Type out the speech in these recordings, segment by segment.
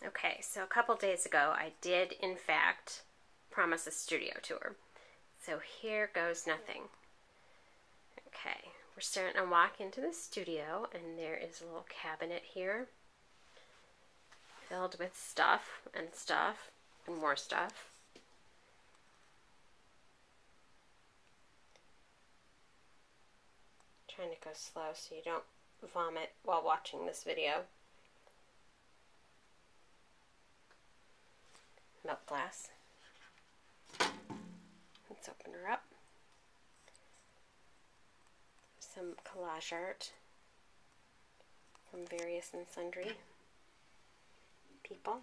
Okay, so a couple days ago I did in fact promise a studio tour. So here goes nothing. Okay, we're starting to walk into the studio and there is a little cabinet here filled with stuff and more stuff. Trying to go slow so you don't vomit while watching this video. Milk glass. Let's open her up. Some collage art from various and sundry people.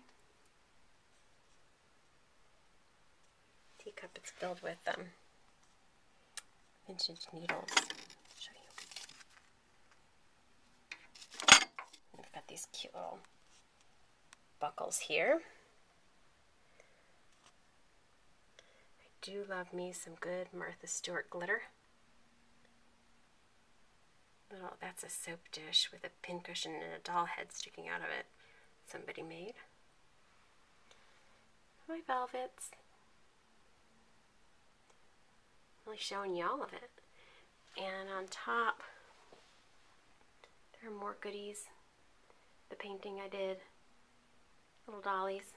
Teacup is filled with vintage needles. I'll show you. We've got these cute little buckles here. I do love me some good Martha Stewart glitter. That's a soap dish with a pincushion and a doll head sticking out of it. Somebody made. My velvets. Really showing you all of it. And on top, there are more goodies. The painting I did. Little dollies.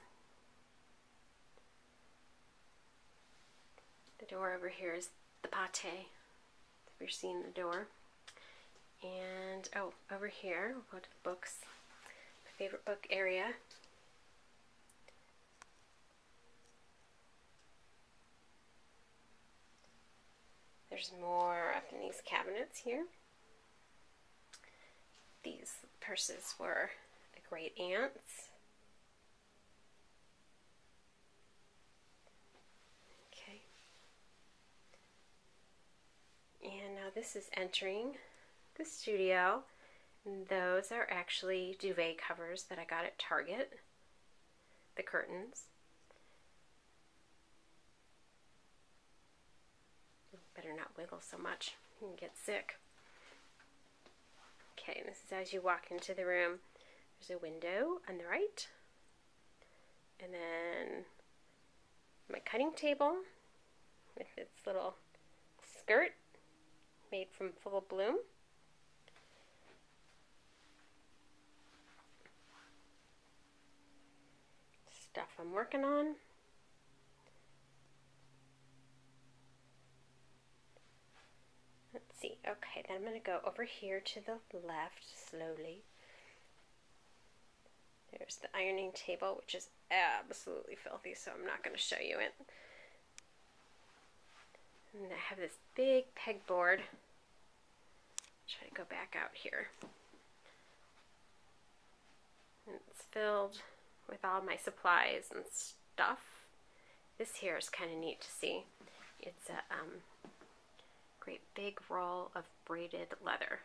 The door over here is the pate. If you're seeing the door. And, oh, over here, we'll go to the books. My favorite book area. There's more up in these cabinets here. These purses were a great aunt's. Okay. And now this is entering the studio. And those are actually duvet covers that I got at Target. The curtains. Better not wiggle so much. You can get sick. Okay, and this is as you walk into the room. There's a window on the right. And then my cutting table with its little skirt made from full bloom. Stuff I'm working on. Let's see. Okay, then I'm going to go over here to the left slowly. There's the ironing table, which is absolutely filthy, so I'm not going to show you it. And I have this big pegboard. Try to go back out here. And it's filled with all my supplies and stuff. This here is kind of neat to see. It's a great big roll of braided leather.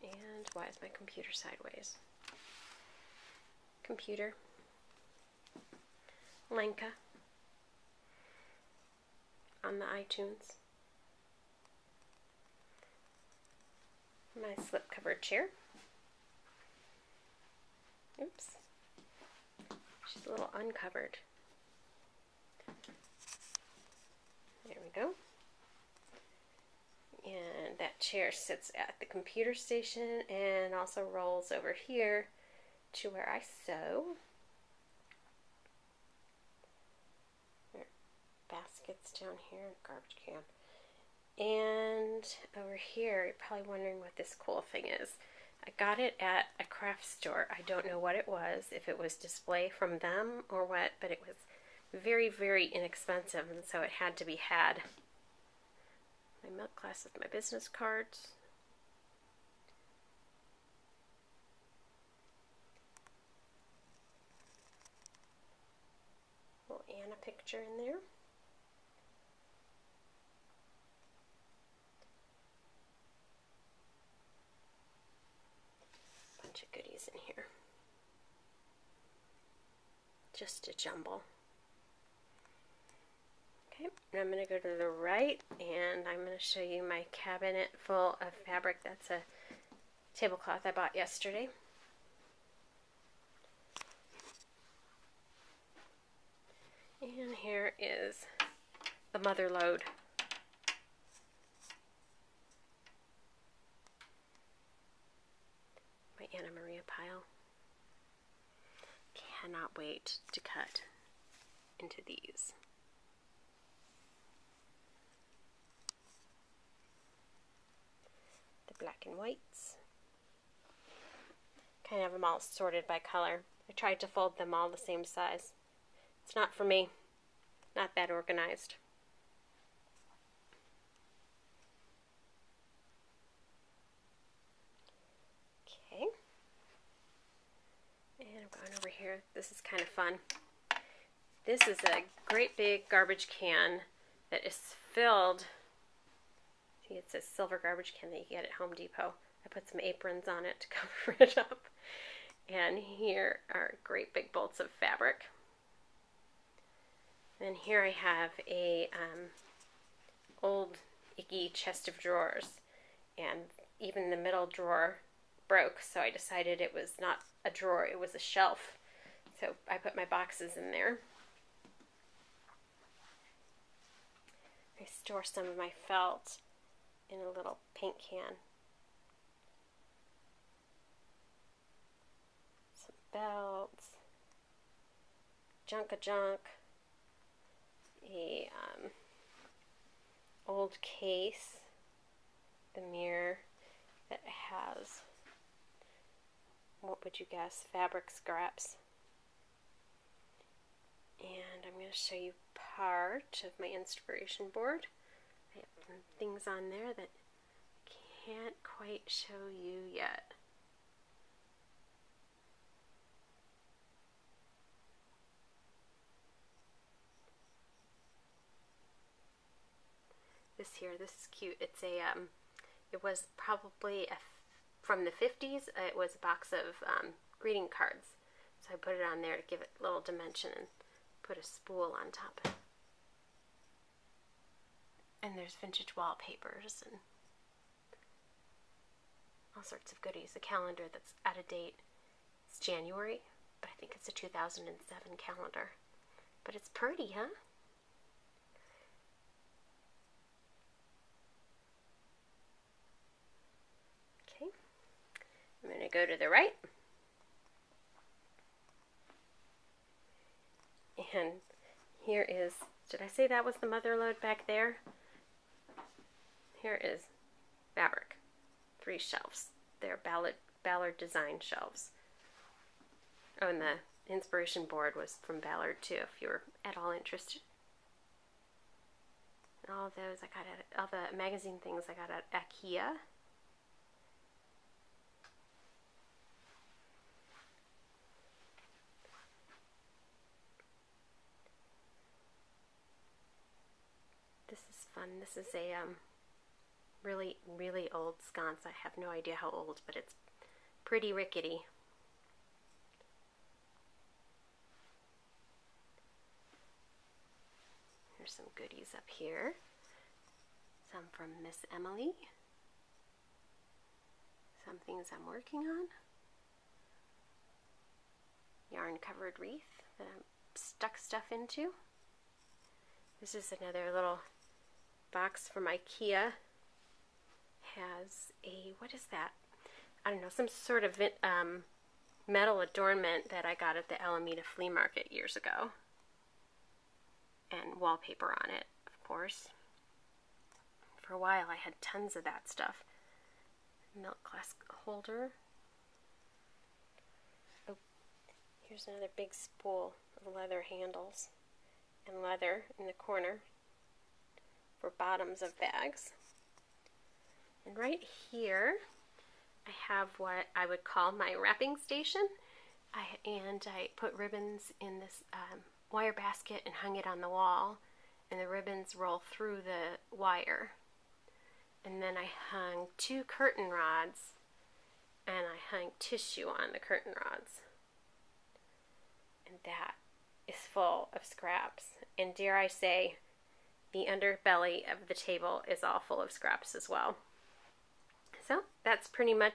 And why is my computer sideways? Computer. Lenka. On the iTunes. My slip-covered chair. Oops. She's a little uncovered. There we go. And that chair sits at the computer station and also rolls over here to where I sew. There are baskets down here, garbage can. And over here, you're probably wondering what this cool thing is. I got it at a craft store. I don't know what it was, if it was display from them or what, but it was very, very inexpensive, and so it had to be had. My milk glass with my business cards. Little Anna picture in there. Bunch of goodies in here. Just a jumble. Okay, and I'm going to go to the right, and I'm going to show you my cabinet full of fabric. That's a tablecloth I bought yesterday. And here is the mother load. My Anna Maria pile. Cannot wait to cut into these. The black and whites. Kind of have them all sorted by color. I tried to fold them all the same size. It's not for me. Not that organized. Okay. And I'm going over here. This is kind of fun. This is a great big garbage can that is filled. See, it says silver garbage can that you get at Home Depot. I put some aprons on it to cover it up. And here are great big bolts of fabric. And here I have a old icky chest of drawers. And even the middle drawer broke, so I decided it was not a drawer, it was a shelf. So I put my boxes in there. I store some of my felt in a little paint can. Some belts, junk, a old case, the mirror that has, what would you guess, fabric scraps. And I'm going to show you part of my inspiration board. I have some things on there that I can't quite show you yet. This is cute. It's a, it was probably from the 50s. It was a box of greeting cards. So I put it on there to give it a little dimension and put a spool on top of it. And there's vintage wallpapers and all sorts of goodies. A calendar that's out of date. It's January, but I think it's a 2007 calendar. But it's pretty, huh? Okay. I'm going to go to the right. And here is, did I say that was the mother load back there? Here is fabric. 3 shelves. They're Ballard design shelves. Oh, and the inspiration board was from Ballard too, if you're at all interested. And all those I got at, all the magazine things I got at IKEA. This is fun. This is a really, really old sconce. I have no idea how old, but it's pretty rickety. There's some goodies up here. Some from Miss Emily. Some things I'm working on. Yarn covered wreath that I'm stuck stuff into. This is another little box from IKEA. Has a, what is that? I don't know, some sort of metal adornment that I got at the Alameda Flea Market years ago. And wallpaper on it, of course. For a while I had tons of that stuff. Milk glass holder. Oh, here's another big spool of leather handles and leather in the corner for bottoms of bags. And right here I have what I would call my wrapping station. I put ribbons in this wire basket and hung it on the wall, and the ribbons roll through the wire. And then I hung 2 curtain rods, and I hung tissue on the curtain rods. And that is full of scraps. And dare I say, the underbelly of the table is all full of scraps as well. So that's pretty much